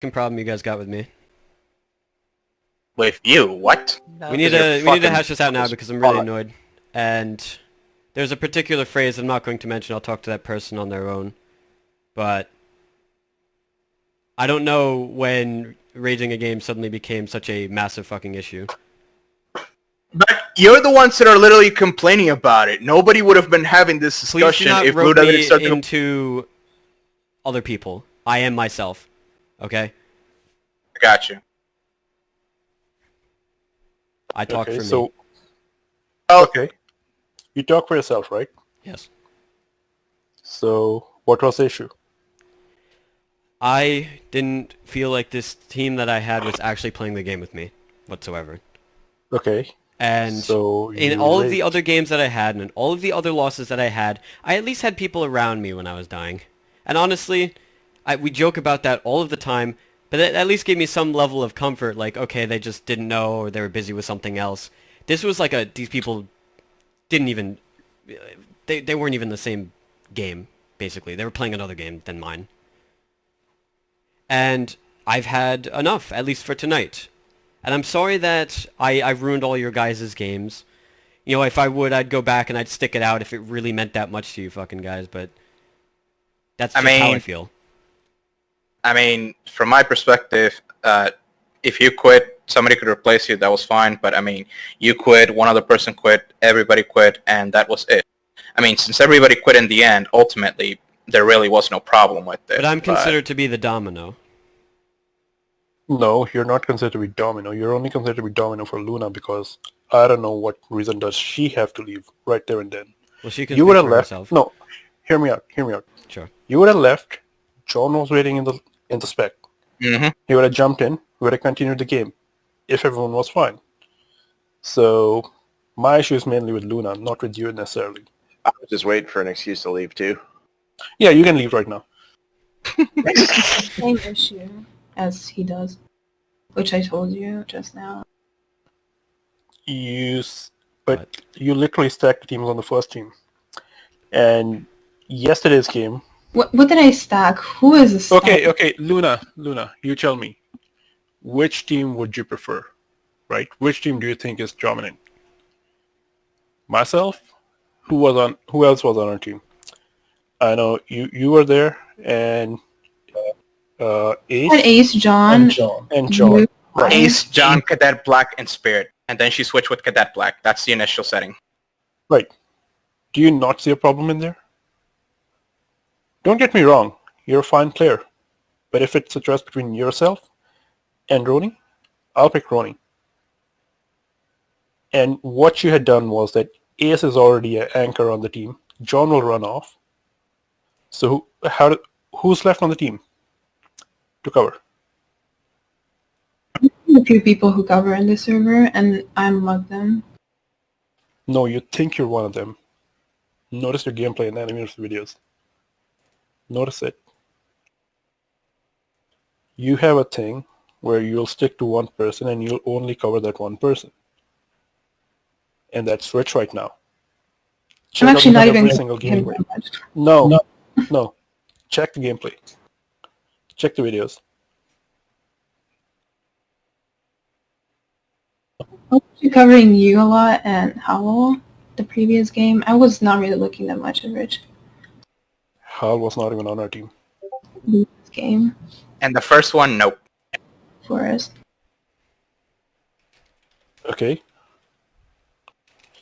problem you guys got with me. With you, what? We need to hash this out now because I'm really annoyed. And there's a particular phrase I'm not going to mention. I'll talk to that person on their own. But I don't know when raging a game suddenly became such a massive fucking issue. But you're the ones that are literally complaining about it. Nobody would have been having this discussion Please do not if rope Blue didn't me start to... into other people. I am myself. Okay? I got you. I talk for so, me. Okay. You talk for yourself, right? Yes. So, what was the issue? I didn't feel like this team that I had was actually playing the game with me whatsoever. Okay. And so in all of the other games that I had and in all of the other losses that I had, I at least had people around me when I was dying. And honestly, we joke about that all of the time, but it at least gave me some level of comfort, like, okay, they just didn't know or they were busy with something else. This was like these people didn't even, they weren't even the same game, basically. They were playing another game than mine. And I've had enough, at least for tonight. And I'm sorry that I've ruined all your guys' games. You know, if I would, I'd go back and I'd stick it out if it really meant that much to you fucking guys, but that's just how I feel. I mean, from my perspective, if you quit, somebody could replace you, that was fine. But I mean, you quit, one other person quit, everybody quit, and that was it. I mean, since everybody quit in the end, ultimately, there really was no problem with it. But I'm considered to be the domino. No, you're not considered to be domino. You're only considered to be domino for Luna because I don't know what reason does she have to leave right there and then. Well, she can you speak would have for left. herself. No, hear me out. Hear me out. Sure. You would have left. John was waiting in the spec. Mm-hmm. He would have jumped in. We would have continued the game if everyone was fine. So my issue is mainly with Luna, not with you necessarily. I was just waiting for an excuse to leave too. Yeah, you can leave right now. Same issue as he does, which I told you just now. But you literally stacked the teams on the first team. And yesterday's game... What did I stack? Who is a stack? Okay, Luna, you tell me. Which team would you prefer? Right? Which team do you think is dominant? Myself? Who else was on our team? I know you were there, and Ace. Had Ace, John, and John. Right. Ace, John, Cadet Black, and Spirit. And then she switched with Cadet Black. That's the initial setting. Right. Do you not see a problem in there? Don't get me wrong. You're a fine player. But if it's a choice between yourself and Roni, I'll pick Roni. And what you had done was that Ace is already an anchor on the team. John will run off. So who's left on the team to cover? A few people who cover in the server, and I'm among them. No, you think you're one of them. Notice your gameplay and animation videos. Notice it. You have a thing where you'll stick to one person and you'll only cover that one person. And that's Rich right now. I'm actually not even every single gameplay. No. Check the gameplay. Check the videos. I was actually covering you a lot and Howl the previous game. I was not really looking that much at Rich Hal was not even on our team. this game And the first one, nope. for us. Okay.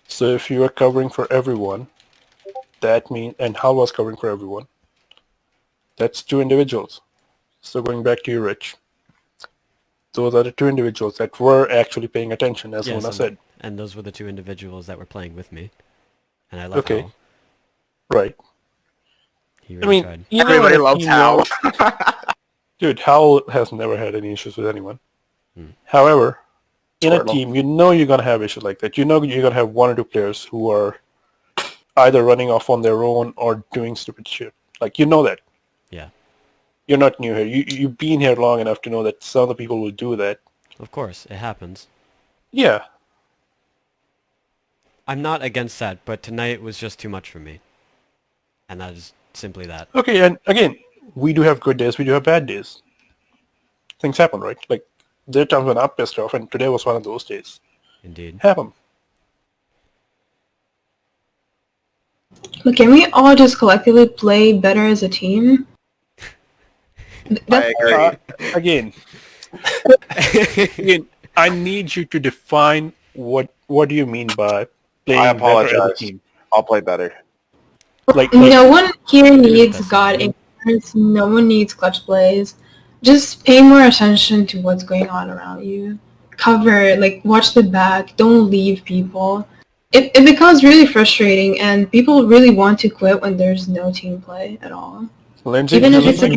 So if you are covering for everyone, that means, and Hal was covering for everyone, that's two individuals. So going back to you, Rich, those are the two individuals that were actually paying attention, as Luna said. And those were the two individuals that were playing with me. And I love Okay. Hal. Right. He really tried. Everybody loves Hal. Dude, Hal has never had any issues with anyone. However, in a team, you know you're going to have issues like that. You know you're going to have one or two players who are either running off on their own or doing stupid shit. Like, you know that. Yeah. You're not new here. You've been here long enough to know that some of the people will do that. Of course, it happens. Yeah. I'm not against that, but tonight was just too much for me. And that is simply that. Okay, and again, we do have good days, we do have bad days. things happen, right? Like, there are times when I'm pissed off, and today was one of those days. Indeed. Happen. But can we all just collectively play better as a team? I agree. Again, I need you to define what do you mean by playing I better as a apologize. team. I'll play better. Like, No one here needs best God team. ignorance. No one needs clutch plays. Just pay more attention to what's going on around you. Cover, like, watch the back. Don't leave people. It becomes really frustrating, and people really want to quit when there's no team play at all. Lindsay, Even you if it's listen?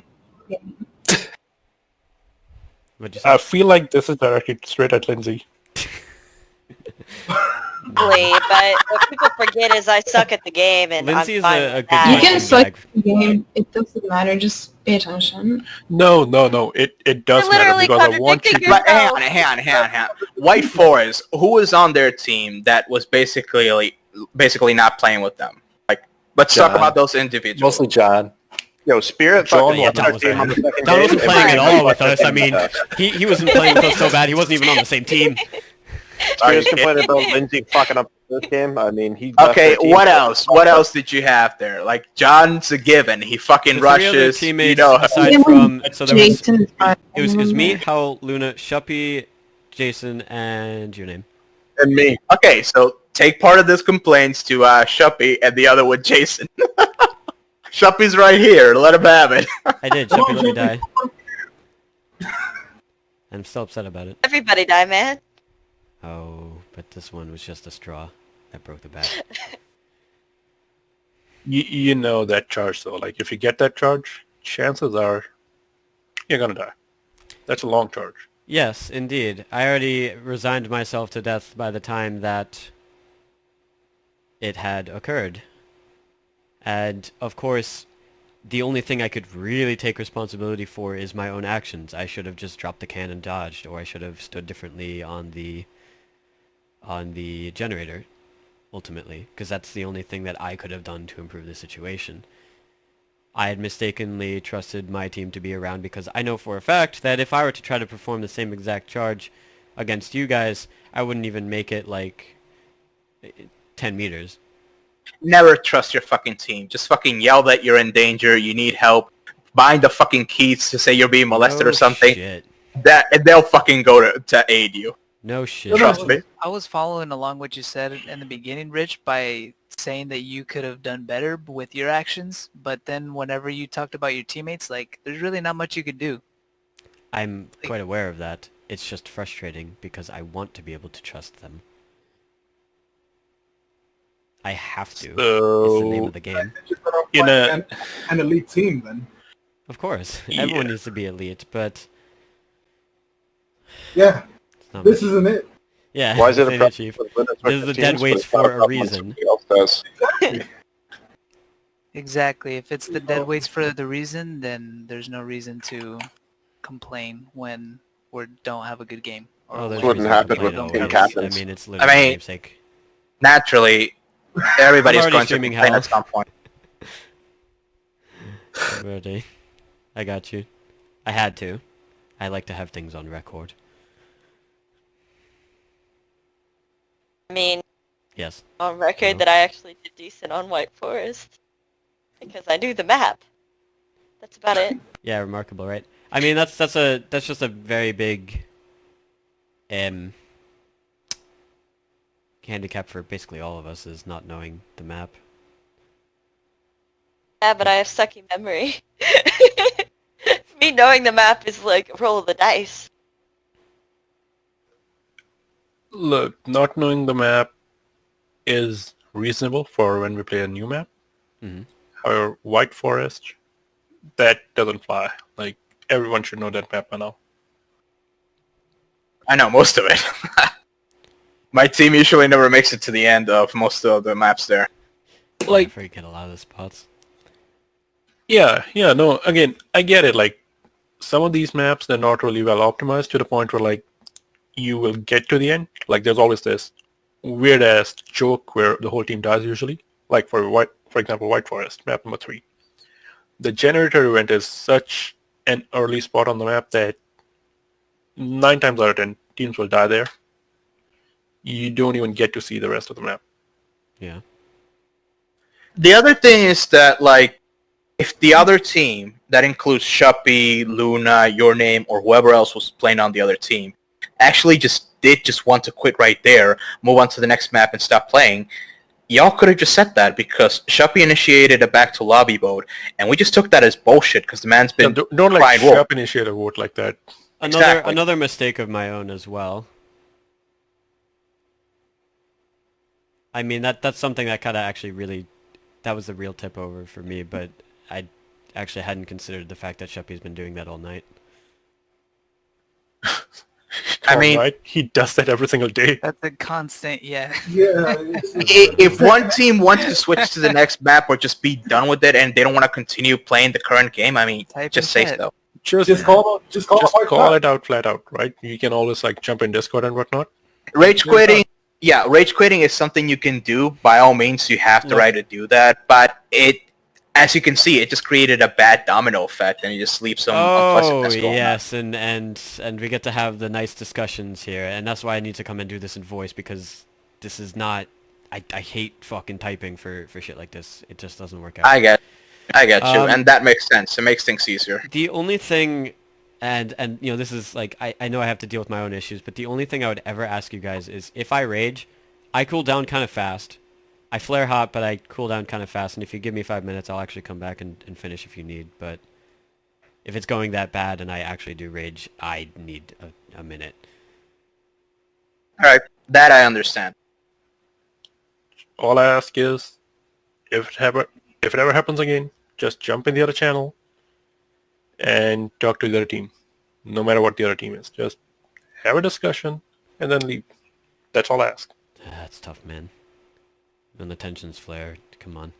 What'd you say? I feel like this is directed straight at Lindsay. But what people forget is I suck at the game, and Lindsay I'm is fine a with good that. You punching can suck bag. the game. It doesn't matter. Just pay attention. No. It does You're matter literally because I want you contradicting to. your- But hang on. White Forest, who was on their team that was basically not playing with them? Like, let's talk John. about those individuals. Mostly John. Yo, Spirit John fucking yeah, won John our was team there. on the second John game. wasn't and playing at Brian all with fucking us. I mean, he wasn't playing with us so bad. He wasn't even on the same team. Spirit's complaining about Lindsay fucking up this game. I mean, he. Okay, what else? What else did you have there? Like, John's a given. He fucking The three other rushes. teammates, You know, aside Yeah, from so there was Jason is fine. it was me, Howell, Luna, Shuppy, Jason, and your name. and me. okay, so take part of this complaints to Shuppy and the other with Jason. Shuppy's right here. Let him have it. I did. Shuppy let me die. I'm still upset about it. Everybody die, man. Oh, but this one was just a straw that broke the back. You know that charge though. Like, if you get that charge, chances are you're gonna die. That's a long charge. Yes, indeed. I already resigned myself to death by the time that it had occurred. And, of course, the only thing I could really take responsibility for is my own actions. I should have just dropped the can and dodged, or I should have stood differently on the generator, ultimately, because that's the only thing that I could have done to improve the situation. I had mistakenly trusted my team to be around because I know for a fact that if I were to try to perform the same exact charge against you guys, I wouldn't even make it like 10 meters. Never trust your fucking team. Just fucking yell that you're in danger, you need help, bind the fucking keys to say you're being molested No or something. Shit. That and they'll fucking go to aid you. No shit. Trust me. I was following along what you said in the beginning, Rich, by saying that you could have done better with your actions, but then whenever you talked about your teammates, like, there's really not much you could do. I'm quite aware of that. It's just frustrating because I want to be able to trust them. I have to. It's the name So of the game. in a an elite team then. Of course, Yeah. everyone needs to be elite, but Yeah, it's not this much. isn't it. Yeah, Why is it a say that, problem? Chief. with Linux This is with the teams, dead but weights it's not for a problem when reason. somebody else does? Exactly. If it's the dead weights for the reason, then there's no reason to complain when we don't have a good game. Oh, there's Wouldn't reason to happen complain with always. captains. I mean, it's literally mean- namesake. Naturally, everybody's already going to streaming complain hell. at some point. Ready. I got you. I had to. I like to have things on record. I mean, Yes. on record Hello? that I actually did decent on White Forest because I knew the map. That's about it. Yeah, remarkable, right? I mean, that's just a very big handicap for basically all of us is not knowing the map. Yeah, but I have sucky memory. Me knowing the map is like a roll of the dice. look, not knowing the map is reasonable for when we play a new map. Mhm. However, White Forest, that doesn't fly. Like, everyone should know that map by now. I know most of it. My team usually never makes it to the end of most of the maps there. Like, I forget a lot of the spots. yeah, no, again, I get it. Like, some of these maps, they're not really well optimized to the point where, like, you will get to the end. Like, there's always this weird-ass joke where the whole team dies usually. Like, for example, White Forest, map number 3. The generator event is such an early spot on the map that 9 times out of 10, teams will die there. You don't even get to see the rest of the map. Yeah. The other thing is that, like, if the other team, that includes Shuppy, Luna, Your Name, or whoever else was playing on the other team, actually just want to quit right there, move on to the next map and stop playing, y'all could have just said that, because Shuppy initiated a back to lobby vote, and we just took that as bullshit because the man's been Don't like crying wolf. Sharp initiate a vote like that. Exactly. Another mistake of my own as well. I mean, that's something that kind of actually really, that was the real tip over for me, but I actually hadn't considered the fact that Shuppy's been doing that all night. I mean, Right? He does that every single day. That's a constant, yeah. if one team wants to switch to the next map or just be done with it and they don't want to continue playing the current game, I mean, Type just in say chat. so. Just call it out flat out, right? You can always like jump in Discord and whatnot. Rage quitting, yeah, rage quitting is something you can do. By all means, you have the Yeah. right to do that. But it, as you can see, it just created a bad domino effect, and it just leaves some Oh unpleasantness going on. yes, and we get to have the nice discussions here, and that's why I need to come and do this in voice, because this is not. I hate fucking typing for shit like this. It just doesn't work out. I get you, Um, and that makes sense. It makes things easier. The only thing, and you know, this is like, I know I have to deal with my own issues, but the only thing I would ever ask you guys is, if I rage, I cool down kind of fast. I flare hot, but I cool down kind of fast, and if you give me 5 minutes, I'll actually come back and finish if you need. But if it's going that bad and I actually do rage, I need a minute. All right, that I understand. All I ask is, if it ever happens again, just jump in the other channel and talk to the other team. No matter what the other team is. Just have a discussion and then leave. That's all I ask. That's tough, man. When the tensions flare, come on.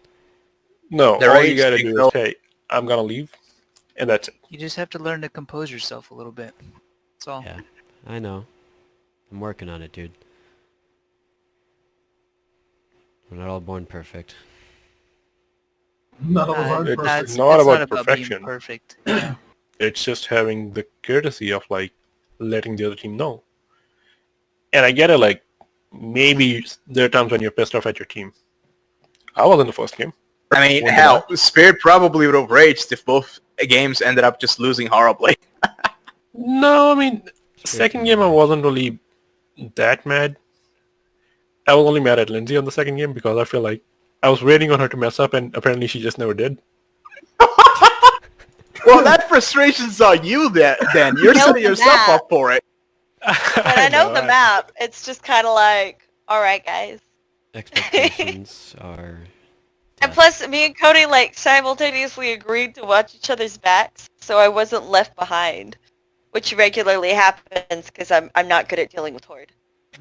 No, The all you rage gotta takes do is, hey, I'm gonna leave, and that's it. You just have to learn to compose yourself a little bit. That's all. Yeah, I know. I'm working on it, dude. We're not all born perfect. Not all hard It's perfect. That's not about being perfection. perfect. Yeah. It's just having the courtesy of like letting the other team know. And I get it, like maybe there are times when you're pissed off at your team. I was in the first game. I mean, Wonder hell, Spirit probably would have raged if both games ended up just losing horribly. No, I mean, second game I wasn't really that mad. I was only mad at Lindsay on the second game because I feel like I was waiting on her to mess up and apparently she just never did. Well, that frustration's on you then. You're Know setting the yourself map. up for it. But I know the map. It's just kind of like, all right, guys. Expectations are... And plus, me and Cody like simultaneously agreed to watch each other's backs, so I wasn't left behind, which regularly happens because I'm not good at dealing with Horde.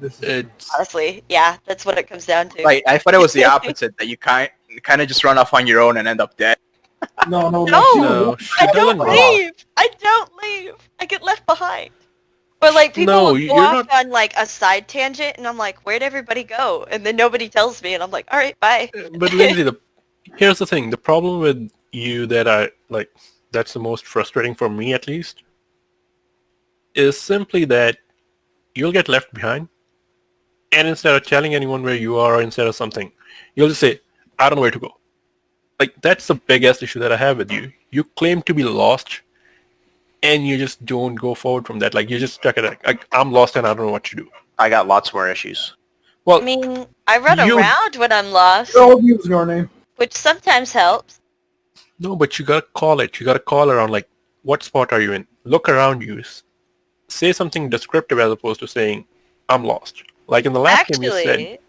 It's, Honestly, yeah, that's what it comes down to. Right, I thought it was the opposite, that you kind of just run off on your own and end up dead. No. no, she I don't doesn't run. leave. I don't leave. I get left behind. Or like people No, will you're go off not- on like a side tangent, and I'm like, where'd everybody go? And then nobody tells me, and I'm like, all right, bye. But Lindsay, here's the thing. The problem with you that's the most frustrating for me at least, is simply that you'll get left behind. And instead of telling anyone where you are or instead of something, you'll just say, I don't know where to go. Like, that's the biggest issue that I have with you. You claim to be lost, and you just don't go forward from that. Like, you're just stuck at like, I'm lost and I don't know what to do. I got lots more issues. Well, I mean, I run You- around when I'm lost, Don't use your name. which sometimes helps. no, but you gotta call it. You gotta call around, like, what spot are you in? Look around you. Say something descriptive as opposed to saying, I'm lost. Like in the last game you said, Actually,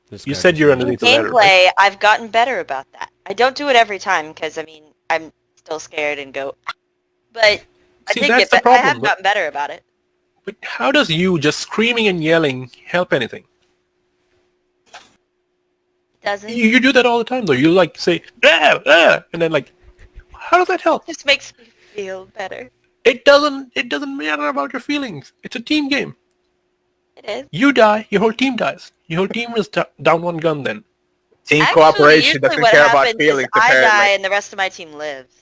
This you guy said was you're right. in underneath the ladder, right? gameplay, I've gotten better about that. I don't do it every time because I mean I'm still scared and go, but See, that's the I problem. have gotten better about it. But how does you just screaming and yelling help anything? Doesn't You do that all the time, though. You like say, ah, ah, and then like, how does that help? just makes me feel better. It doesn't matter about your feelings. It's a team game. It is. You die, your whole team dies. Your whole team is down one gun then. Team Actually, cooperation usually doesn't what care about happens is feelings, I die apparently. and the rest of my team lives.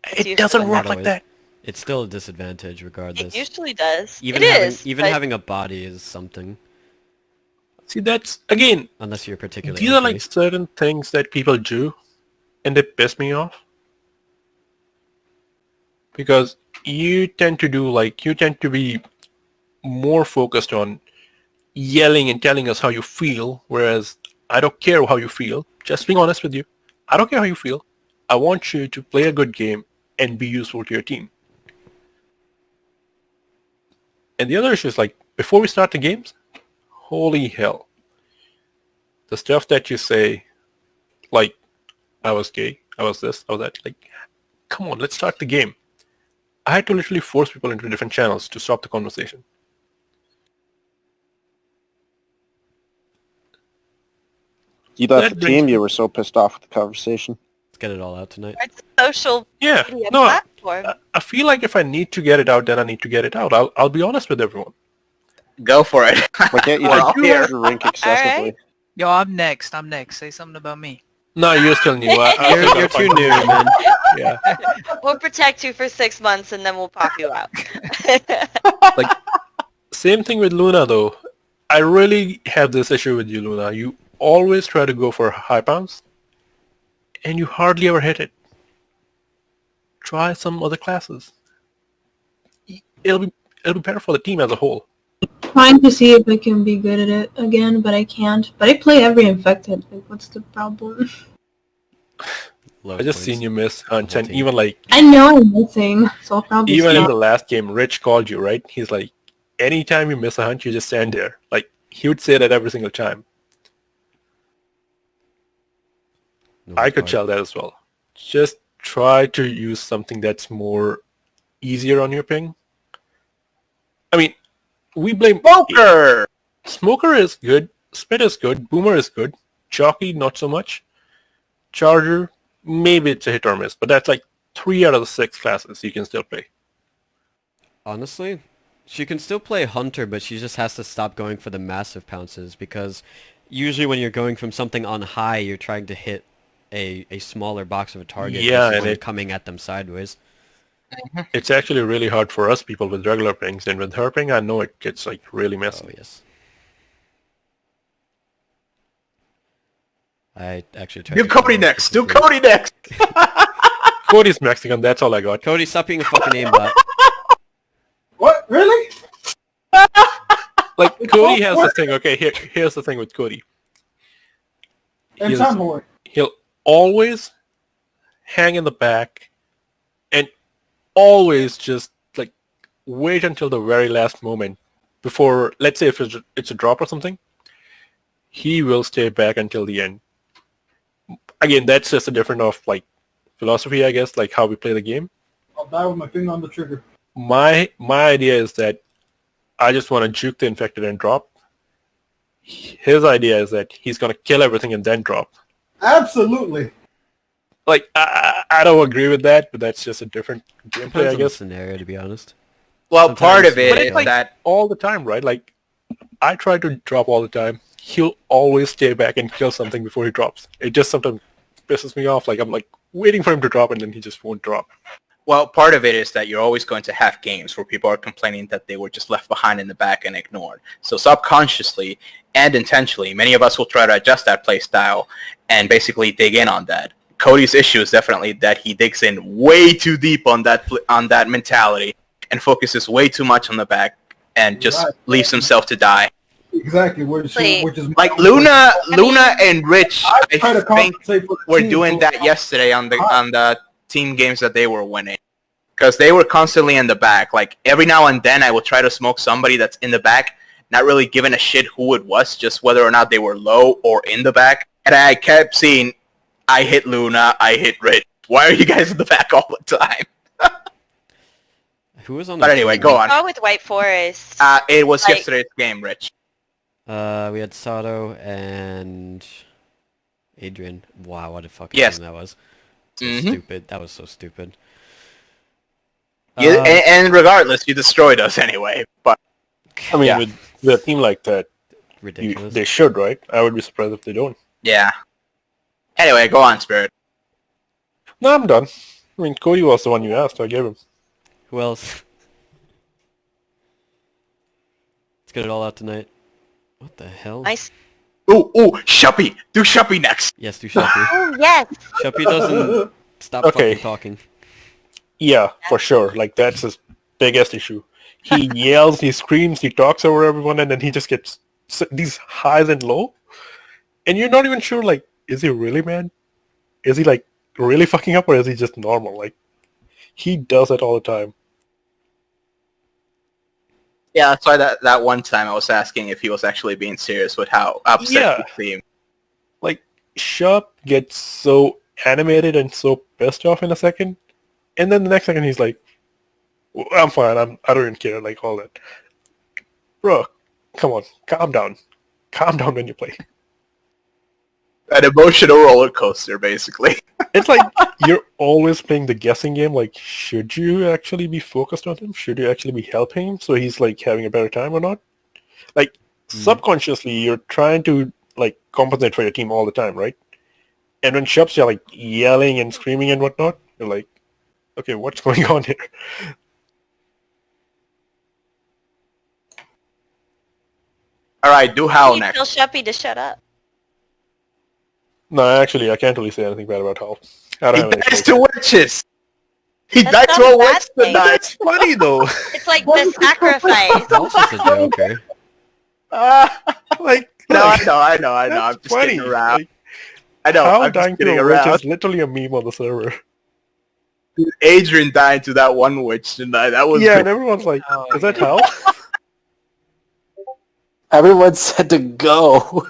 It's It usually doesn't what work happens. like that. It's still a disadvantage regardless. It usually does. Even It having is, even but having a body is something, See, that's again. unless you're particularly These are okay. like certain things that people do, and they piss me off because you tend to be more focused on yelling and telling us how you feel, whereas I don't care how you feel. Just being honest with you, I don't care how you feel. I want you to play a good game and be useful to your team. And the other issue is like before we start the games, holy hell, the stuff that you say, like I was gay, I was this, I was that. Like, come on, let's start the game. I had to literally force people into different channels to stop the conversation. You left That the brings team. me- You were so pissed off with the conversation. Let's get it all out tonight. it's a social Yeah, media no, platform. I feel like if I need to get it out, then I need to get it out. I'll be honest with everyone. Go for it. Why can't you We're all just here. drink excessively? Yo, I'm next. Say something about me. No, you're still new. You're too new, man. Yeah. We'll protect you for 6 months and then we'll pop you out. Same thing with Luna, though. I really have this issue with you, Luna. You always try to go for high bounce, and you hardly ever hit it. Try some other classes. It'll be better for the team as a whole. Trying to see if I can be good at it again, but I can't. But I play every infected. Like, what's the problem? Low I just points. seen you miss Hunch, and Team. even like I know I'm missing, so I'll probably even in stop. the last game, Rich called you, right? He's like, anytime you miss a hunt, you just stand there. Like he would say that every single time. No I could part. tell that as well. Just try to use something that's more easier on your ping. I mean, we blame Smoker! Smoker is good, Spit is good, Boomer is good, Jockey not so much, Charger maybe it's a hit or miss, but that's like 3 out of the 6 classes you can still play. Honestly, she can still play Hunter, but she just has to stop going for the massive pounces, because usually when you're going from something on high, you're trying to hit a smaller box of a target Yeah, versus and you're it- coming at them sideways. It's actually really hard for us people with regular pings, and with her ping I know it gets like really messy. Oh, yes. I actually tried Do to Cody convert next! Do people. Cody next! Cody's Mexican, that's all I got. Cody, stop being a fucking aimbot. What? Really? Like Cody has this thing, okay, here's the thing with Cody. And He's- Time Lord. He'll always hang in the back and always just like wait until the very last moment before, let's say if it's a drop or something, he will stay back until the end. Again, that's just a different of like philosophy, I guess, like how we play the game. I'll die with my finger on the trigger. My idea is that I just want to juke the infected and drop. His idea is that he's going to kill everything and then drop. Absolutely. Like, I don't agree with that, but that's just a different gameplay, Depends I on the guess. scenario, to be honest. Well, part Sometimes- of it But is it's like- that All the time, right? Like, I try to drop all the time. He'll always stay back and kill something before he drops. It just sometimes pisses me off. Like, I'm like waiting for him to drop and then he just won't drop. Well, part of it is that you're always going to have games where people are complaining that they were just left behind in the back and ignored. So subconsciously and intentionally, many of us will try to adjust that play style and basically dig in on that. Cody's issue is definitely that he digs in way too deep on that mentality and focuses way too much on the back and just Right. leaves himself to die. Exactly. Which Wait. is Like Luna and Rich, I try to I think compensate for the were team, doing so that yesterday on the team games that they were winning, because they were constantly in the back. Like every now and then I would try to smoke somebody that's in the back, not really giving a shit who it was, just whether or not they were low or in the back. And I kept seeing, I hit Luna, I hit Rich. Why are you guys in the back all the time? Who was on But the anyway, team? go on. Oh, with White Forest. It was Like- yesterday's game, Rich. We had Sato and Adrian. Wow, what a fucking Yes. game that was. So Mhm. stupid. That was so stupid. You, Um, and regardless, you destroyed us anyway. But I mean, Yeah. with a team like that, ridiculous. they should, right? I would be surprised if they don't. yeah. Anyway, go on, Spirit. No, I'm done. I mean, Cody was the one you asked. I gave him. Who else? Let's get it all out tonight. What the hell? Nice. Oh, Shuppy! Do Shuppy next! Yes, do Shuppy. Oh yes. Shuppy doesn't stop Okay. fucking talking. Yeah, for sure. Like, that's his biggest issue. He yells, he screams, he talks over everyone, and then he just gets these highs and low. And you're not even sure, like, is he really mad? Is he, like, really fucking up, or is he just normal? Like, he does it all the time. Yeah, that's why that one time I was asking if he was actually being serious with how upset Yeah. he seemed. Like, Shup gets so animated and so pissed off in a second, and then the next second he's like, I'm fine, I don't even care, like, all that. Bro, come on, calm down. Calm down when you play. An emotional roller coaster, basically. It's like you're always playing the guessing game, like, should you actually be focused on him? Should you actually be helping him so he's, like, having a better time or not? Like, subconsciously, you're trying to, like, compensate for your team all the time, right? And when Shup's, like, yelling and screaming and whatnot, you're like, okay, what's going on here? Alright, do Hal You next. tell Shuppy to shut up. No, actually, I can't really say anything bad about Hal. I don't He have any dies choice. to witches! He That's died not to a a bad witch thing. tonight! That's funny, though. It's like the sacrifice. Hal's just a joker. Like, No, like, I know. I'm that's just funny. kidding around. Like, I know, Hal I'm dying just to kidding a witch around. is literally a meme on the server. Adrian dying to that one witch tonight. That was Yeah, and everyone's like, Oh, is that yeah. Hal? Everyone said to go.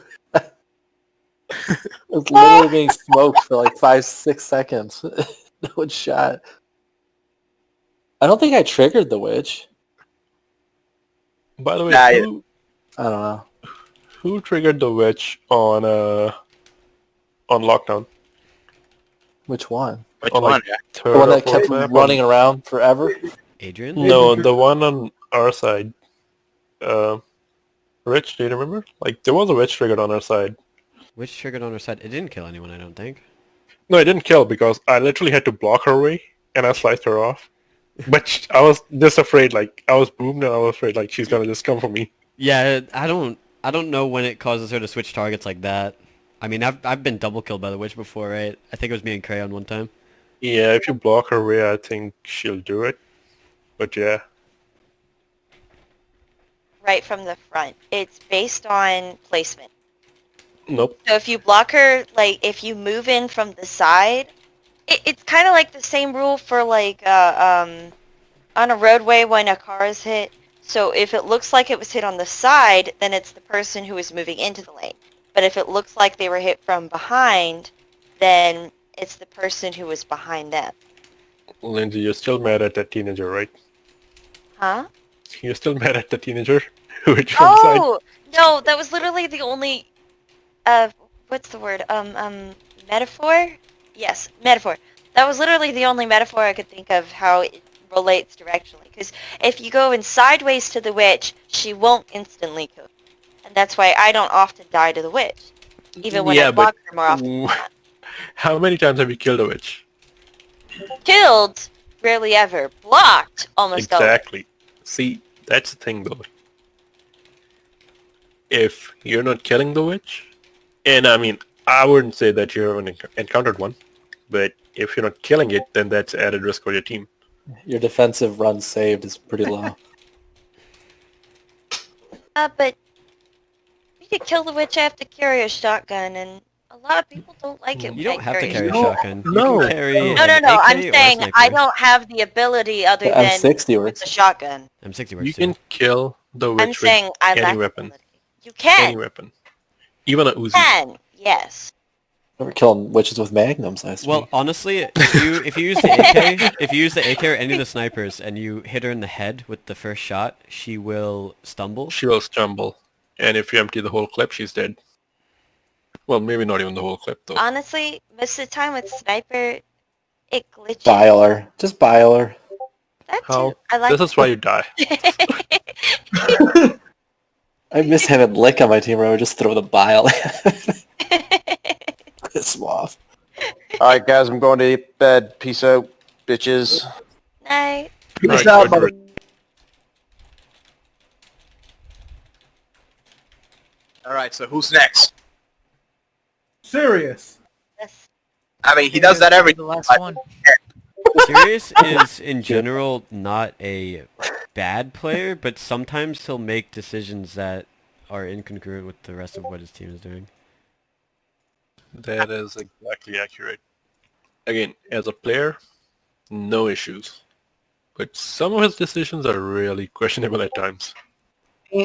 It was literally being smoked for like 5-6 seconds. No one shot. I don't think I triggered the witch. By the way, Nah, I don't know. who triggered the witch on lockdown? Which one? Which on, one? like, Yeah. Third The one or that kept fourth map? running around forever? Adrian? No, the one on our side. Rich, do you remember? Like, there was a witch triggered on our side. Which triggered on her side? It didn't kill anyone, I don't think. No, I didn't kill because I literally had to block her way and I sliced her off. But I was just afraid, like, I was boomed and I was afraid, like, she's gonna just come for me. Yeah, I don't know when it causes her to switch targets like that. I mean, I've been double killed by the witch before, right? I think it was me and Crayon one time. Yeah, if you block her way, I think she'll do it. But yeah. Right from the front. It's based on placement. Nope. So if you block her, like if you move in from the side, it's kind of like the same rule for like on a roadway when a car is hit. So if it looks like it was hit on the side, then it's the person who is moving into the lane. But if it looks like they were hit from behind, then it's the person who was behind them. Lindsay, you're still mad at that teenager, right? Huh? You're still mad at the teenager who hit you from the side? Oh no, that was literally the only what's the word? Metaphor? Yes, metaphor. That was literally the only metaphor I could think of how it relates directionally. Because if you go in sideways to the witch, she won't instantly kill you. And that's why I don't often die to the witch. Even when I block her more often than not. How many times have you killed a witch? Killed, rarely ever. Blocked, almost always. Exactly. See, that's the thing though. If you're not killing the witch, and I mean, I wouldn't say that you haven't encountered one, but if you're not killing it, then that's added risk for your team. Your defensive run saved is pretty low. But you could kill the witch after carry a shotgun, and a lot of people don't like it. You when don't I have to a carry a shotgun. shotgun. You No. can carry No, an no. AK I'm or a saying I sniper. don't have the ability other The than M60 with works. a shotgun. M60 works You too. can kill the witch I'm saying I with lack any the weapon. ability. You Any can. weapon. Even a Uzi. Can. Yes. We're killing witches with magnums, I see. Well, honestly, if you use the AK, if you use the AK or any of the snipers and you hit her in the head with the first shot, she will stumble. She will stumble. And if you empty the whole clip, she's dead. Well, maybe not even the whole clip though. Honestly, most of the time with sniper, it glitches. Bile her. Just bile her. That How? too. I like. This is why you die. I miss having Lick on my team where I would just throw the bile at him. Piss him off. Alright guys, I'm going to bed. Peace out, bitches. Night. Peace Right, out, good, mother. All right, so who's next? Serious. Yes. I mean, he does that every. The last one. Sirius is in general not a bad player, but sometimes he'll make decisions that are incongruent with the rest of what his team is doing. That is exactly accurate. Again, as a player, no issues. But some of his decisions are really questionable at times.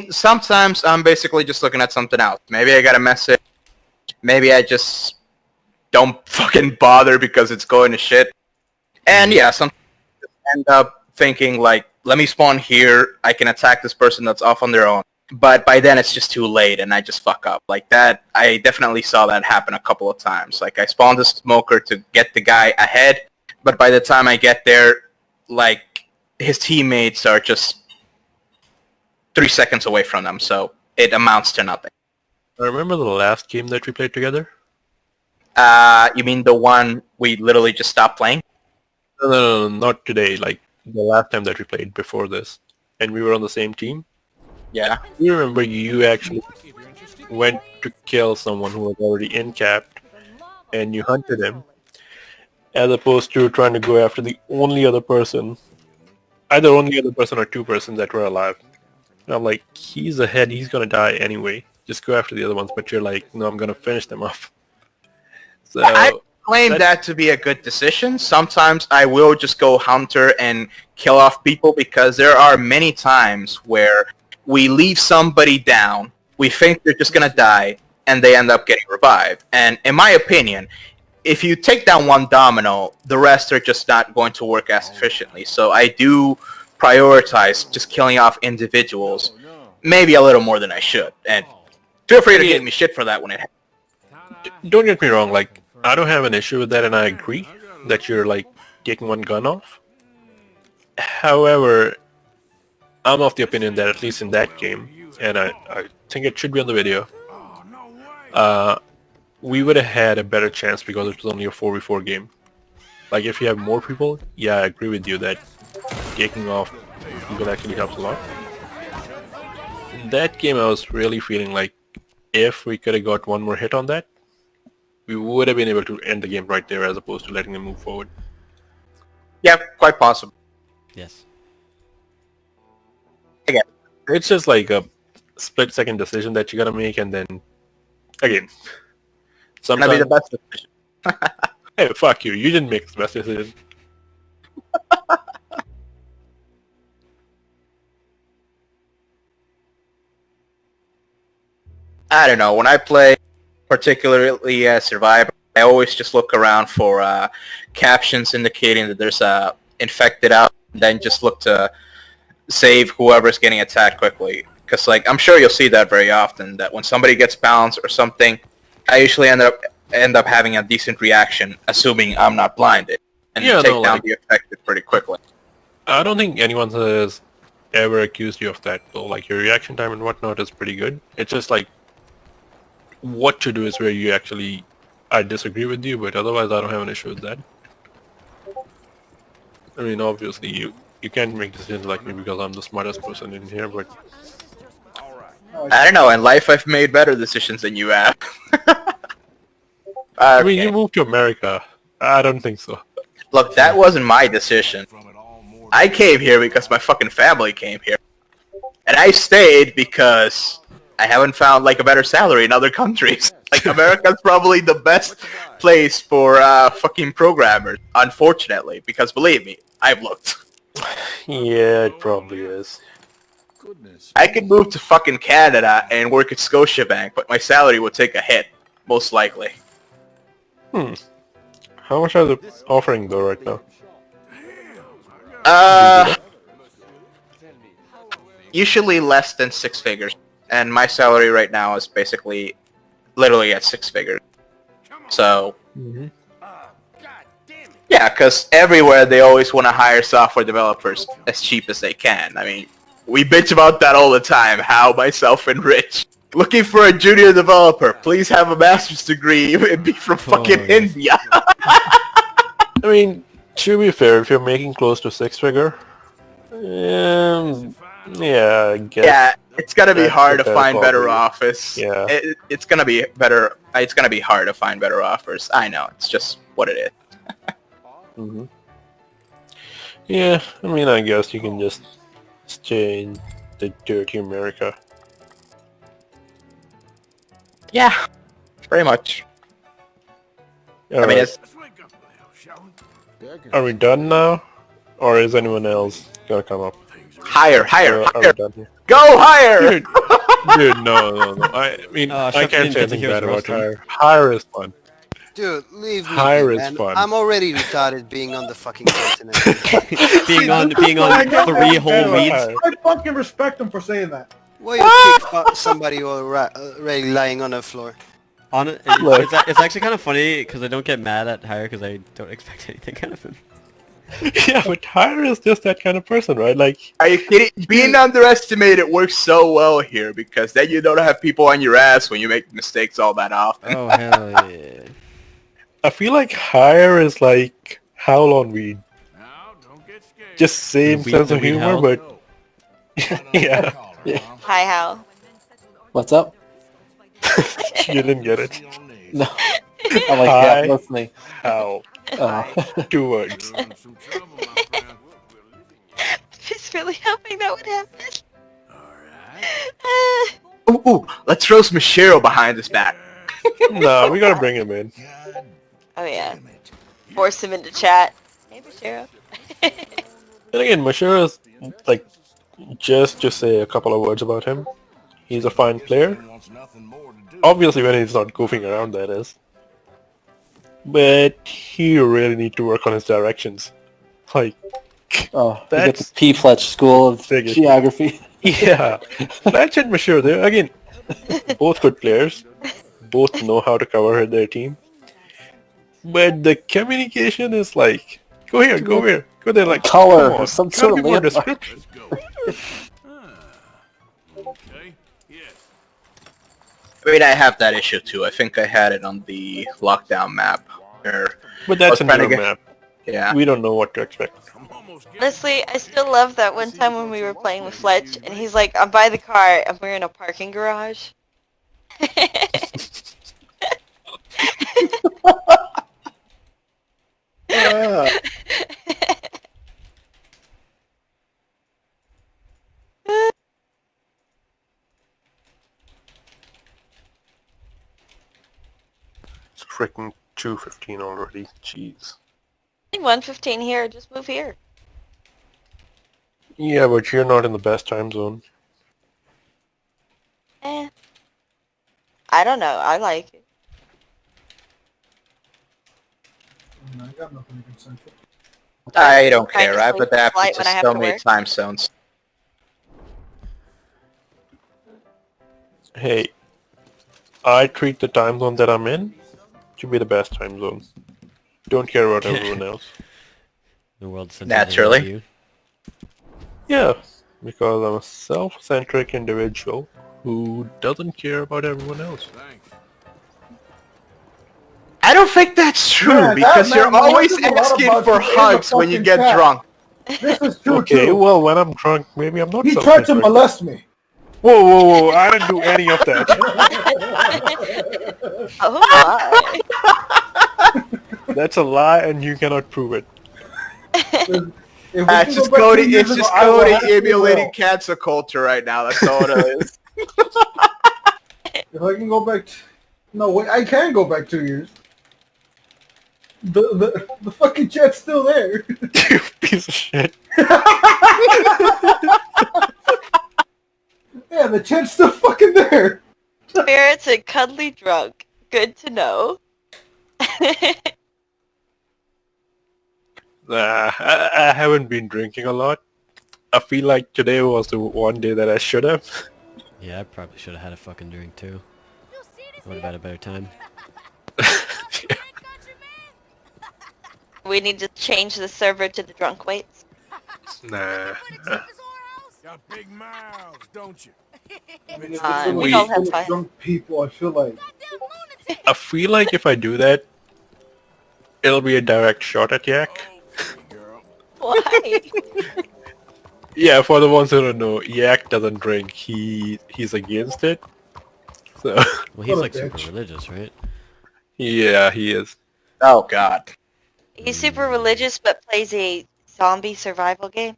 Sometimes I'm basically just looking at something else. Maybe I got a message. Maybe I just don't fucking bother because it's going to shit. And yeah, sometimes I just end up thinking like, let me spawn here. I can attack this person that's off on their own. But by then it's just too late and I just fuck up. Like that, I definitely saw that happen a couple of times. Like I spawned a smoker to get the guy ahead, but by the time I get there, like his teammates are just 3 seconds away from them, so it amounts to nothing. I remember the last game that we played together? You mean the one we literally just stopped playing? No, not today. Like the last time that we played before this. And we were on the same team. Yeah. You remember you actually went to kill someone who was already in-capped and you hunted him as opposed to trying to go after the only other person, either only other person or two persons that were alive. And I'm like, he's ahead, he's gonna die anyway. Just go after the other ones, but you're like, no, I'm gonna finish them off. So I claim that to be a good decision. Sometimes I will just go hunter and kill off people because there are many times where we leave somebody down, we think they're just gonna die, and they end up getting revived. And in my opinion, if you take down one domino, the rest are just not going to work as efficiently. So I do prioritize just killing off individuals, maybe a little more than I should. And feel free to give me shit for that when it happens. don't get me wrong, like, I don't have an issue with that and I agree that you're like taking one gun off. However, I'm of the opinion that at least in that game, and I think it should be on the video, we would have had a better chance because it was only a 4v4 game. Like if you have more people, yeah, I agree with you that taking off people actually helps a lot. In that game I was really feeling like if we could have got one more hit on that, we would have been able to end the game right there as opposed to letting them move forward. Yeah, quite possible. Yes. It's just like a split-second decision that you gotta make, and then again, Gonna be sometimes the best decision. hey, fuck you! You didn't make the best decision. I don't know. When I play, particularly Survivor, I always just look around for captions indicating that there's a infected out, and then just look to save whoever's getting attacked quickly. Because, like, I'm sure you'll see that very often, that when somebody gets bounced or something, I usually end up having a decent reaction, assuming I'm not blinded, and Yeah, take no, down like- the affected pretty quickly. I don't think anyone has ever accused you of that, though. Like, your reaction time and whatnot is pretty good. It's just like, what to do is where you actually, I disagree with you, but otherwise I don't have an issue with that. I mean, obviously, you can't make decisions like me because I'm the smartest person in here, but I don't know. In life, I've made better decisions than you have. I mean, Okay. you moved to America. I don't think so. Look, that wasn't my decision. I came here because my fucking family came here. And I stayed because I haven't found, like, a better salary in other countries. Like, America's probably the best place for fucking programmers, unfortunately. Because, believe me, I've looked. Yeah, it probably is. I could move to fucking Canada and work at Scotiabank, but my salary would take a hit, most likely. How much are they offering though right now? Usually less than 6 figures. And my salary right now is basically literally at 6 figures. So, yeah, because everywhere they always want to hire software developers as cheap as they can. I mean, we bitch about that all the time, how myself and Rich. Looking for a junior developer, please have a master's degree and be from fucking yes. India. I mean, to be fair, if you're making close to 6 figure, Yeah, I guess. Yeah, it's gonna be That's hard the to best find better offer. offers. Yeah. It's gonna be better. It's gonna be hard to find better offers. I know. It's just what it is. Hmm. Yeah, I mean, I guess you can just stay in the dirty America. Yeah, pretty much. I mean, Alright, it's are we done now? Or is anyone else gonna come up? higher, higher, Are we higher. done here? Go higher. Dude, dude, no. I mean, I Shep can't didn't say get to anything hear us bad about roast him. Hire. Hire is fun. Dude, leave me Higher be, is man. fun. I'm already retarded being on the fucking continent. being on I know 3 whole Hire. weeds. I fucking respect him for saying that. Why you kick somebody already lying on the floor? Look. It's actually kind of funny because I don't get mad at Hire because I don't expect anything out of him. Yeah, but Hire is just that kind of person, right? Like, Are you kidding? Being underestimated works so well here because then you don't have people on your ass when you make mistakes all that often. Oh hell yeah! I feel like Hire is like Howl on weed. Just same The weed- sense the of weed humor, Howl? but yeah, Hi, Hal. What's up? you didn't get it. No. I'm like, Hi. yeah, listening. Howl. Uh, 2 words. Just really hoping that would happen. Ooh, let's roast Mashiro behind his back. Nah, we gotta bring him in. Oh yeah. Force him into chat. Hey, Bashiro. And again, Mashiro is like, just to say a couple of words about him. He's a fine player. Obviously when he's not goofing around, that is. But he really need to work on his directions. Like, oh, you get That's- the P. Fletch School of Figured. Geography. yeah. Fletch and Mashiro, they're, again, both good players. Both know how to cover their team. But the communication is like, go here, go there, like, Color come or on, some gotta sort be of more landmark. descriptive. I mean, I have that issue too. I think I had it on the lockdown map. Where, But that's a I was trying to new get- map. yeah. We don't know what to expect. Honestly, I still love that one time when we were playing with Fletch, and he's like, I'm by the car, and we're in a parking garage. It's freaking 2:15 already. Jeez. 115 here, just move here. Yeah, but you're not in the best time zone. Eh. I don't know, I like it. I got nothing against Central. I don't Trying to care. I've sleep adapted light to when I have so to many work. time zones. Hey, I treat the time zone that I'm in to be the best time zone. Don't care about everyone else. The world centers Naturally. around you. Yeah, because I'm a self-centric individual who doesn't care about everyone else. I don't think that's true Yeah, that because man you're always knows a lot asking about for you in the hugs when you fucking get chat. drunk. This is true Okay, too. well, when I'm drunk, maybe I'm not He tried to self-centric. molest me. Whoa, I didn't do any of that. Oh my. That's a lie, and you cannot prove it. If we It's can just go back 2 Cody. years It's just ago, I will Cody ask you emulating well. cancel culture right now. That's all it is. If I can go back, no wait, I can go back 2 years. The fucking chat's still there. You piece of shit. Yeah, the chat's still fucking there. Spirits and cuddly drunk. Good to know. I haven't been drinking a lot. I feel like today was the one day that I should have. Yeah, I probably should have had a fucking drink too. Would have had a better time. We need to change the server to the drunk weights. Nah. Got big mouths, don't you? We all have fun. drunk people. I feel like I feel like if I do that, it'll be a direct shot at Yak. Why? Yeah, for the ones who don't know, Yak doesn't drink. He's against it. So Well, he's What a like super bitch. religious, right? yeah, he is. Oh God. He's super religious, but plays a zombie survival game.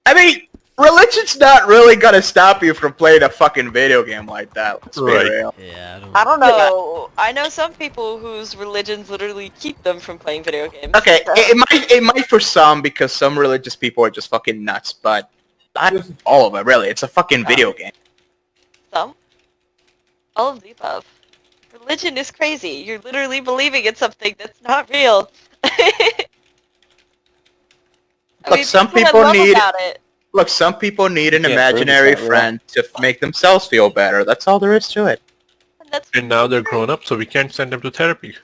I mean, religion's not really gonna stop you from playing a fucking video game like that. Let's be Right. real. Yeah, I don't know. I know some people whose religions literally keep them from playing video games. Okay, so- it might for some because some religious people are just fucking nuts, but not all of them really. It's a fucking video game. Some? All of the above. Religion is crazy. You're literally believing in something that's not real. Look, some that's what I people love need- about it. Look, some people need an You can't prove it's imaginary not real. friend to make themselves feel better. That's all there is to it. And that's And now they're grown up, so we can't send them to therapy.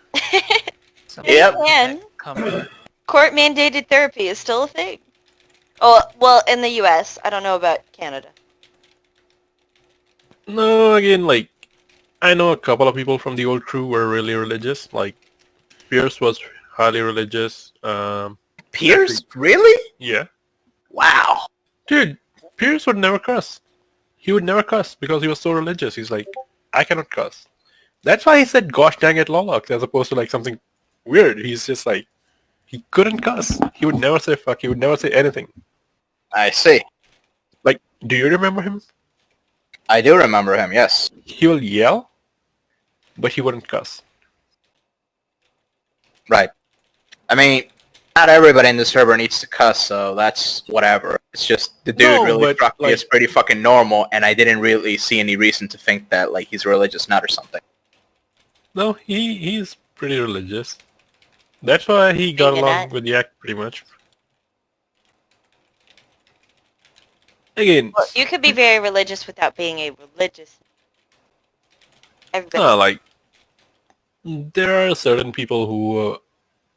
Some Yep. people And come court mandated therapy is still a thing. Oh, well, in the U.S. I don't know about Canada. No, again, like, I know a couple of people from the old crew were really religious. Like, Pierce was highly religious. Pierce? Really? Yeah. Wow. Dude, Pierce would never cuss. He would never cuss because he was so religious. He's like, I cannot cuss. That's why he said, gosh dang it, Lolox, as opposed to like something weird. He's just like, he couldn't cuss. He would never say fuck. He would never say anything. I see. Like, do you remember him? I do remember him, yes. He will yell, but he wouldn't cuss. Right. I mean, not everybody in the server needs to cuss, so that's whatever. It's just the dude No, really but, struck me like- as pretty fucking normal, and I didn't really see any reason to think that like he's a religious nut or something. No, he's pretty religious. That's why he got Being a along nut. with Yak pretty much. Again, Well, you could be very religious without being a religious. Everybody. like, there are certain people who,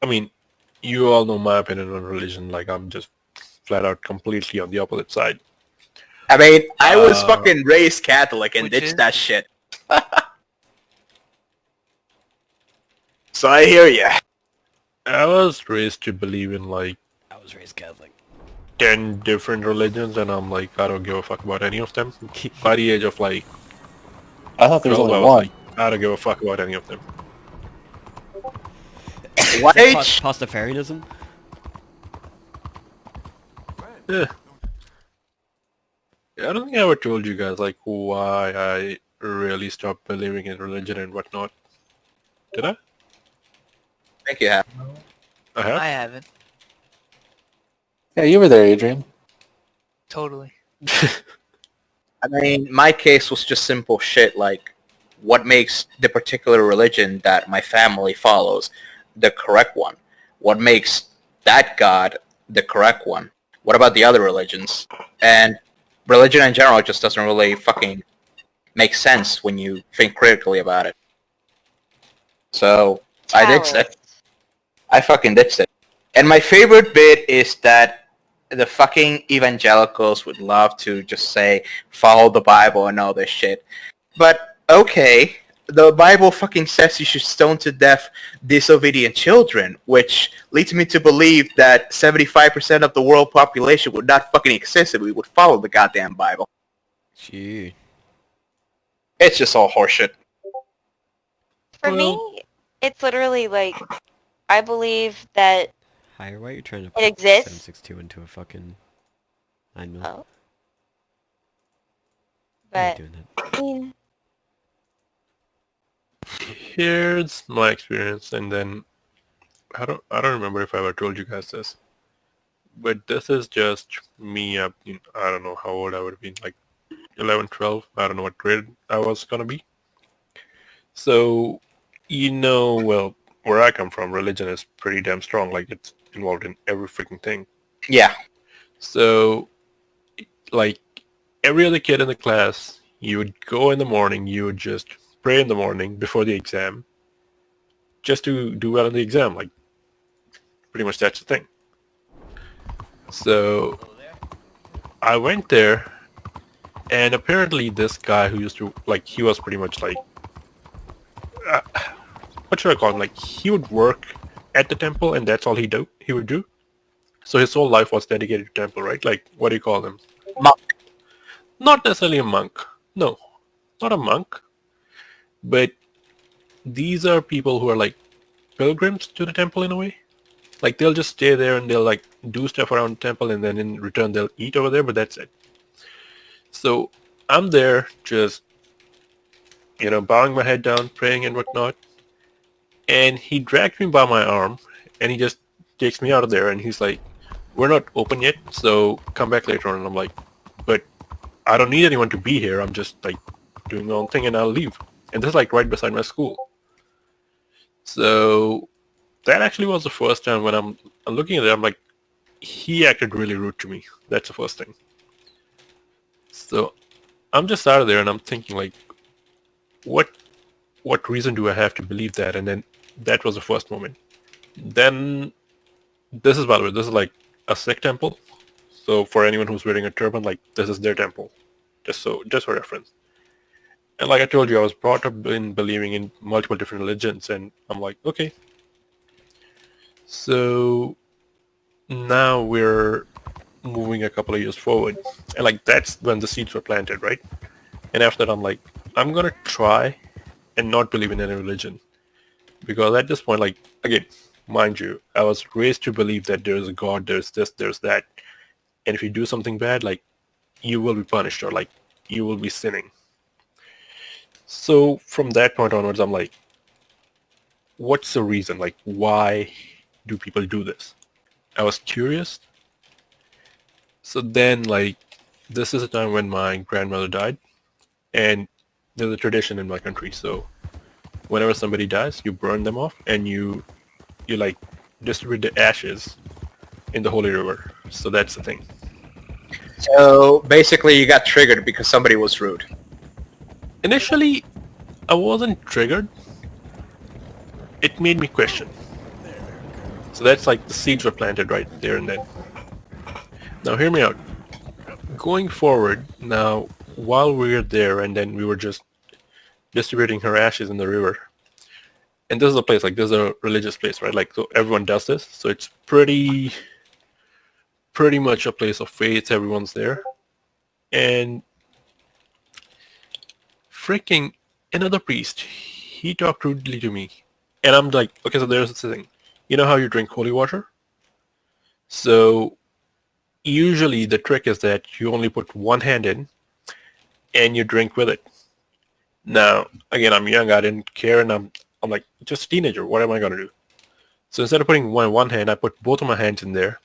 I mean, you all know my opinion on religion. Like, I'm just flat out completely on the opposite side. I mean, I was Uh, fucking raised Catholic and which ditched is? that shit. So I hear ya. I was raised to believe in like I was raised Catholic. 10 different religions, and I'm like, I don't give a fuck about any of them. By the age of like I thought there was 12, I only was one. like, I don't give a fuck about any of them. What Is that age? Pastafarianism? Yeah. I don't think I ever told you guys like why I really stopped believing in religion and whatnot. Did I? Thank you, Hap. I have. I haven't. Yeah, you were there, Adrian. Totally. I mean, my case was just simple shit like what makes the particular religion that my family follows the correct one? What makes that God the correct one? What about the other religions? And religion in general just doesn't really fucking make sense when you think critically about it. So, I ditched it. Taoist. I fucking ditched it. And my favorite bit is that the fucking evangelicals would love to just say, follow the Bible and all this shit. But, okay, the Bible fucking says you should stone to death disobedient children, which leads me to believe that 75% of the world population would not fucking exist if we would follow the goddamn Bible. Gee. It's just all horseshit. For me, it's literally like, I believe that Higher, why are you trying to it put exists. 762 into a fucking 9 mil? Oh. Why are you But, doing that? I mean, Here's my experience, and then I don't remember if I ever told you guys this, but this is just me. I don't know how old I would have been, like 11, 12. I don't know what grade I was gonna be. So, well, where I come from, religion is pretty damn strong. Like, it's involved in every freaking thing. Yeah. So, like, every other kid in the class, you would go in the morning, you would just pray in the morning before the exam, just to do well in the exam. Like, pretty much that's the thing. So, I went there, and apparently this guy who used to, like, he was pretty much like, what should I call him? Like, he would work at the temple, and that's all he would do. So his whole life was dedicated to temple, right? Like, what do you call them? Monk. Not necessarily a monk. No, not a monk. But these are people who are like pilgrims to the temple in a way. Like, they'll just stay there and they'll like do stuff around the temple, and then in return they'll eat over there, but that's it. So I'm there just, bowing my head down, praying and whatnot. And he dragged me by my arm and he just takes me out of there, and he's like, we're not open yet, so come back later on. And I'm like, but I don't need anyone to be here. I'm just like doing my own thing and I'll leave. And this is like right beside my school. So that actually was the first time when I'm looking at it, I'm like, he acted really rude to me. That's the first thing. So I'm just out of there and I'm thinking like, what reason do I have to believe that? And then that was the first moment. Then this is, by the way, this is like a Sikh temple. So for anyone who's wearing a turban, like this is their temple. Just for reference. And like I told you, I was brought up in believing in multiple different religions, and I'm like, okay. So now we're moving a couple of years forward, and like that's when the seeds were planted, right? And after that, I'm like, I'm gonna try and not believe in any religion, because at this point, like, again, mind you, I was raised to believe that there's a God, there's this, there's that, and if you do something bad, like, you will be punished, or like you will be sinning. So from that point onwards, I'm like, what's the reason? Like, why do people do this? I was curious. So then, like, this is a time when my grandmother died, and there's a tradition in my country. So whenever somebody dies, you burn them off, and you like distribute the ashes in the holy river. So that's the thing. So basically, you got triggered because somebody was rude. Initially, I wasn't triggered. It made me question. So that's like the seeds were planted right there and then. Now hear me out. Going forward, now while we were there and then we were just distributing her ashes in the river. And this is a place, like this is a religious place, right? Like, so everyone does this. So it's pretty much a place of faith. Everyone's there. And freaking another priest, he talked rudely to me. And I'm like, okay, so there's this thing. You know how you drink holy water? So usually the trick is that you only put one hand in and you drink with it. Now, again, I'm young, I didn't care, and I'm like, just a teenager, what am I going to do? So instead of putting one hand, I put both of my hands in there,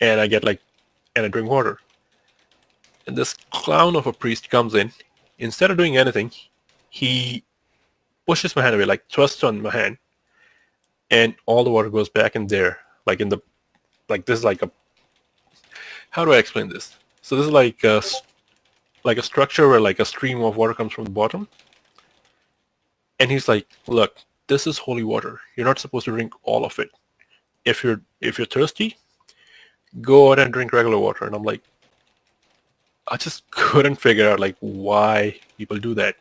and I drink water. And this clown of a priest comes in. Instead of doing anything, he pushes my hand away, like thrusts on my hand, and all the water goes back in there, like in the, like this is like a, how do I explain this? So this is like a structure where like a stream of water comes from the bottom, and he's like, look, this is holy water. You're not supposed to drink all of it. If you're thirsty, go out and drink regular water. And I'm like, I just couldn't figure out like why people do that.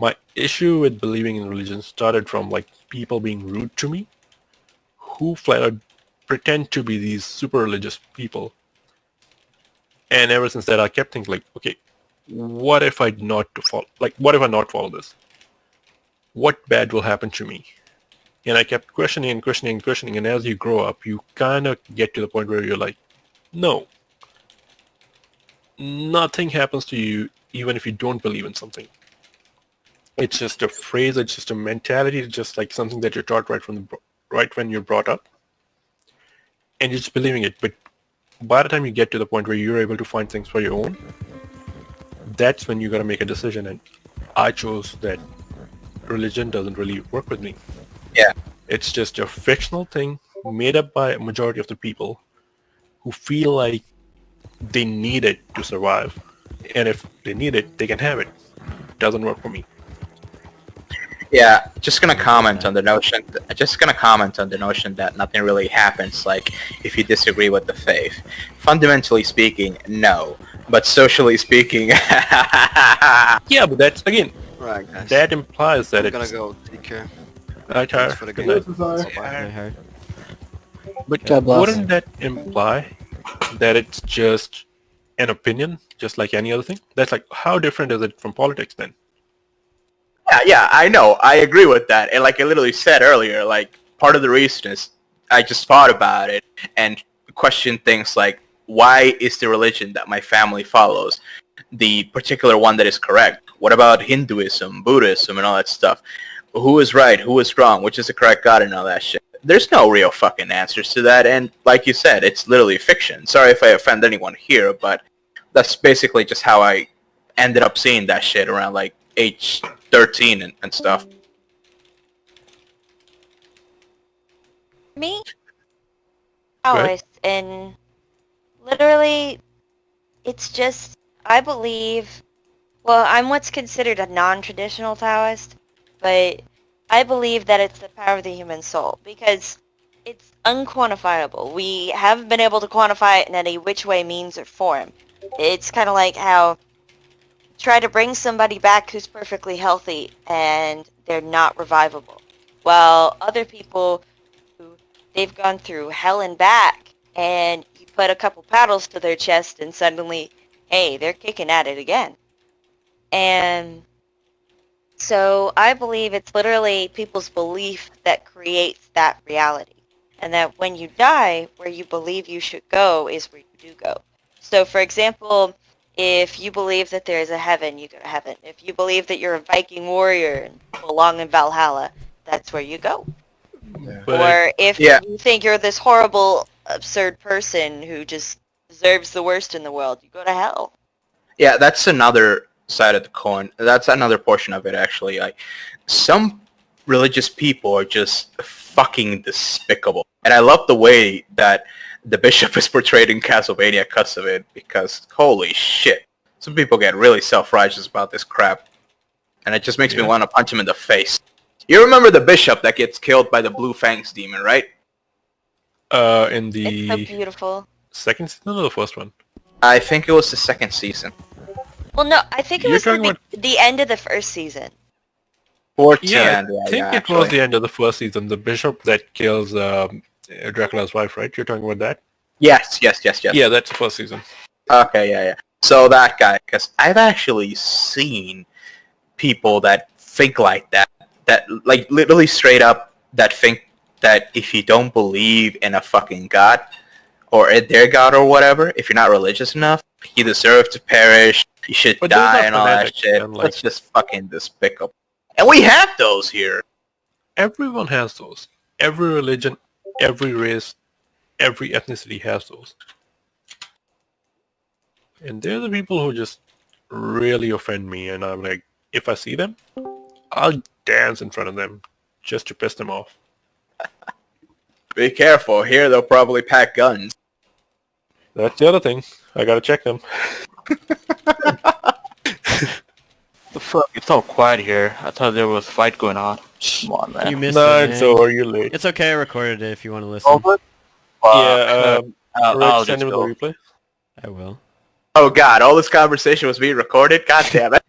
My issue with believing in religion started from like people being rude to me, who flat out pretend to be these super religious people. And ever since that, I kept thinking like, okay, what if I not follow this? What bad will happen to me? And I kept questioning, and as you grow up, you kind of get to the point where you're like, no, nothing happens to you even if you don't believe in something. It's just a phrase, it's just a mentality, it's just like something that you're taught right when you're brought up, and you're just believing it. But by the time you get to the point where you're able to find things for your own, that's when you got to make a decision. And I chose that religion doesn't really work with me. Yeah. It's just a fictional thing made up by a majority of the people who feel like they need it to survive. And if they need it, they can have it. It doesn't work for me. Yeah, just gonna comment on the notion that nothing really happens, like, if you disagree with the faith. Fundamentally speaking, no. But socially speaking, yeah, but that's, again, Right, guys. that implies that I'm it's... gonna go. Take care. Right, Thanks for the good good night. night. I heard. But God bless. wouldn't that imply that it's just an opinion, just like any other thing? That's like, how different is it from politics then? Yeah, I know. I agree with that. And like I literally said earlier, like part of the reason is I just thought about it and questioned things like, why is the religion that my family follows the particular one that is correct? What about Hinduism, Buddhism, and all that stuff? Who is right? Who is wrong? Which is the correct God and all that shit? There's no real fucking answers to that. And like you said, it's literally fiction. Sorry if I offend anyone here, but that's basically just how I ended up seeing that shit around like age 13 and stuff. Me? Go ahead. Taoist, and literally, it's just, I believe, well, I'm what's considered a non-traditional Taoist, but I believe that it's the power of the human soul, because it's unquantifiable. We haven't been able to quantify it in any which way, means, or form. It's kind of like how try to bring somebody back who's perfectly healthy and they're not revivable. While other people who they've gone through hell and back, and you put a couple paddles to their chest and suddenly, hey, they're kicking at it again. And so I believe it's literally people's belief that creates that reality. And that when you die, where you believe you should go is where you do go. So for example, if you believe that there is a heaven, you go to heaven. If you believe that you're a Viking warrior and belong in Valhalla, that's where you go. But Or if Yeah. you think you're this horrible, absurd person who just deserves the worst in the world, you go to hell. Yeah, that's another side of the coin. That's another portion of it, actually. Like, some religious people are just fucking despicable. And I love the way that the bishop is portrayed in Castlevania cuts of it, because holy shit. Some people get really self-righteous about this crap. And it just makes me want to punch him in the face. You remember the bishop that gets killed by the Blue Fangs demon, right? in It's so the beautiful. second season or the first one? I think it was the second season. Well, no, I think it You're was talking the end of the first season. Fourth Yeah, and, I think it was the end of the first season. The bishop that kills Dracula's wife, right? You're talking about that? Yes. Yeah, that's the first season. Okay, yeah. So that guy, because I've actually seen people that think like that like literally straight up that think that if you don't believe in a fucking god or in their god or whatever, if you're not religious enough, you deserve to perish, you should But those die are and all that fanatics, shit. man, like- That's just fucking despicable. And we have those here. Everyone has those. Every religion, every race, every ethnicity has those. And they're the people who just really offend me, and I'm like, if I see them, I'll dance in front of them just to piss them off. Be careful. Here they'll probably pack guns. That's the other thing. I gotta check them. The fuck? It's all quiet here. I thought there was a fight going on. Come on, man. You missed No, it, it's man. over. You're late. It's okay, I recorded it if you want to listen. Over? Yeah, I'll Rich, send just him the go. replay. I will. Oh god, all this conversation was being recorded? God damn it.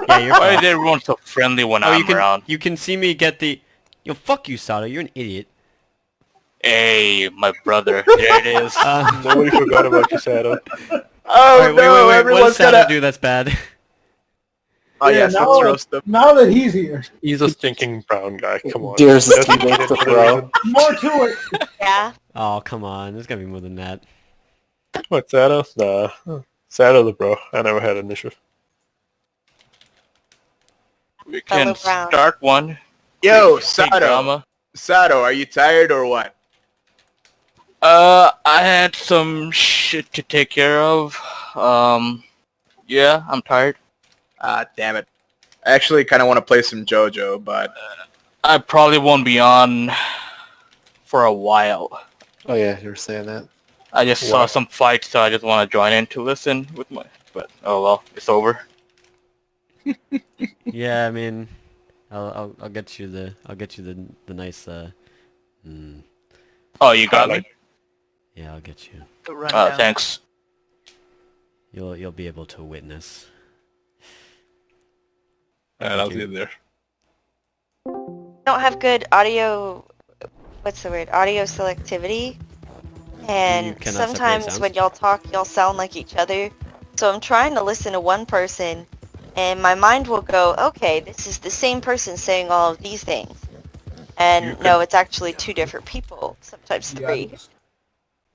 Yeah, you're Why fine. is everyone so friendly when Oh, I'm around? you can see me get the... Yo, fuck you, Sato. You're an idiot. Hey, my brother. There it is. Nobody forgot about you, Sato. Oh Alright, no, wait. What everyone's does Sato gonna... do that's bad? Oh yes, now, let's roast them. now that he's here, He's a stinking brown guy. Come on. Dear's That's teammate needed to for the throw. reason. more to it. Yeah. Oh, come on. There's gotta be more than that. What, Sato? Nah. Sato the bro. I never had an issue. We Fellow can Brown. start one. Yo, Big Sato. drama. Sato, are you tired or what? I had some shit to take care of. Yeah, I'm tired. Ah, damn it. I actually kind of want to play some JoJo, but... I probably won't be on for a while. Oh yeah, you were saying that. I just saw some fights, so I just want to join in to listen with my... But, oh well, it's over. Yeah, I mean... I'll get you the nice Oh, you got me? yeah, I'll get you. The rundown. Thanks. You'll be able to witness. And I'll see there. Don't have good audio, what's the word? Audio selectivity. And cannot separate sometimes sounds? when y'all talk, y'all sound like each other. So I'm trying to listen to one person, and my mind will go, okay, this is the same person saying all of these things. And no, it's actually two different people, sometimes three.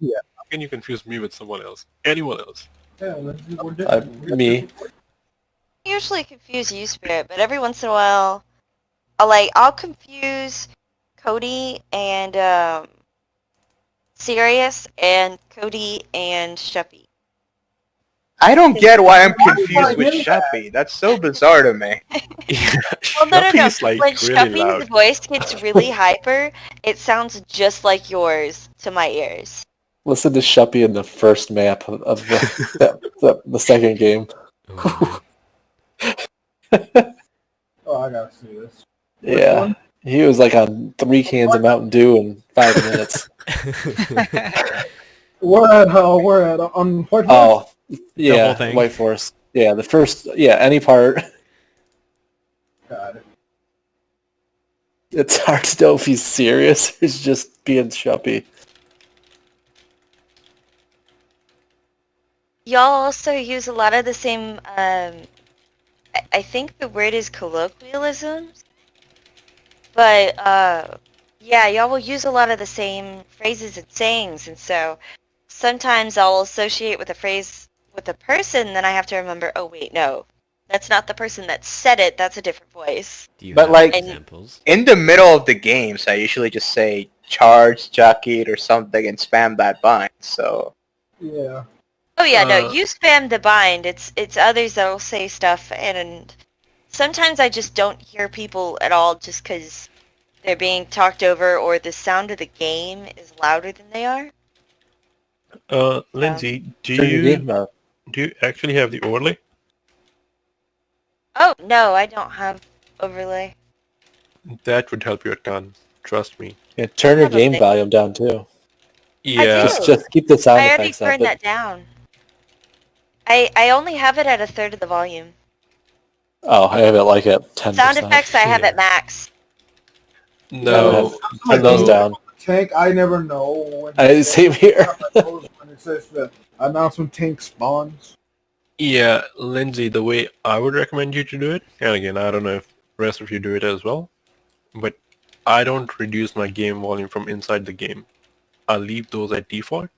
How can you confuse me with someone else? Anyone else? Yeah, we're different. Me. I usually confuse you, Spirit, but every once in a while, I'll confuse Cody and Sirius and Cody and Sheppy. I don't get why I'm confused with Sheppy. That's so bizarre to me. Well, no. Sheppy's, like, When really Sheppy's loud. voice gets really hyper, it sounds just like yours to my ears. Listen to Sheppy in the first map of the second game. Oh, Oh, I gotta see this. Yeah. one? He was like on 3 cans of Mountain Dew in 5 minutes. We're at on White Horse. Oh, yeah, whole thing? White Force. Yeah, the first, any part. Got it. It's hard to know if he's serious or he's just being Sheppy. Y'all also use a lot of the same, I think the word is colloquialisms. But, yeah, y'all will use a lot of the same phrases and sayings, and so sometimes I'll associate with a phrase with a person, then I have to remember, oh wait, no. That's not the person that said it, that's a different voice. Do you But, have like- examples? In the middle of the games, I usually just say charge, jockey, or something and spam that bind. So Yeah. Oh yeah, no, you spam the bind. It's others that will say stuff, and sometimes I just don't hear people at all just because they're being talked over or the sound of the game is louder than they are. Lindsay, Turn your game up. do you actually have the overlay? Oh, no, I don't have overlay. That would help you a ton. Trust me. Yeah, turn your Have a game bit. volume down too. yeah, do. Just keep the sound I already effects up. turned that down. I only have it at a third of the volume. Oh, I have it like at 10%. Sound effects I have Yeah. at max. No. Turn those down. Tank, I never know. Same here. When it says the announcement tank spawns. Yeah, Lindsay, the way I would recommend you to do it, and again, I don't know if the rest of you do it as well, but I don't reduce my game volume from inside the game. I leave those at default,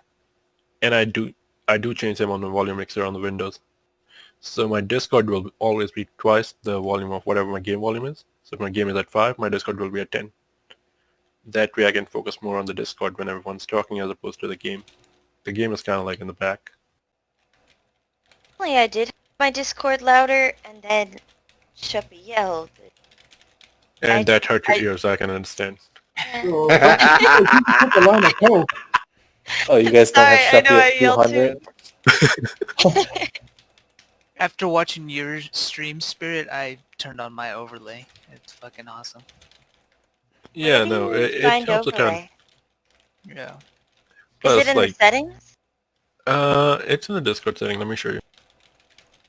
and I do change them on the volume mixer on the Windows. So my Discord will always be twice the volume of whatever my game volume is. So if my game is at 5, my Discord will be at 10. That way I can focus more on the Discord when everyone's talking as opposed to the game. The game is kind of like in the back. Only I did my Discord louder, and then Sheppy yelled. And that hurt your I- ears, I can understand. So, put the line of code. Oh, you guys don't Sorry, have I know I Sheppy yelled at 200? After watching your stream, Spirit, I turned on my overlay. It's fucking awesome. Yeah, What do no, you it find helps a ton. overlay? Yeah. Well, Is it's it in like, the settings? it's in the Discord setting. Let me show you.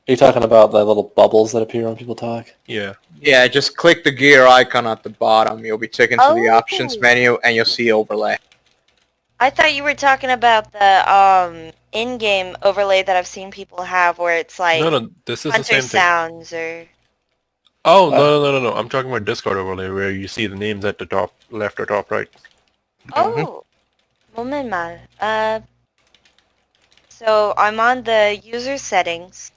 Are you talking about the little bubbles that appear when people talk? Yeah. yeah, just click the gear icon at the bottom. You'll be taken to the options Oh. menu, and you'll see overlay. I thought you were talking about the in-game overlay that I've seen people have, where it's like No, this is the hunter same thing. sounds or. Oh, no. I'm talking about Discord overlay where you see the names at the top left or top right. Oh, moment mal. So I'm on the user settings,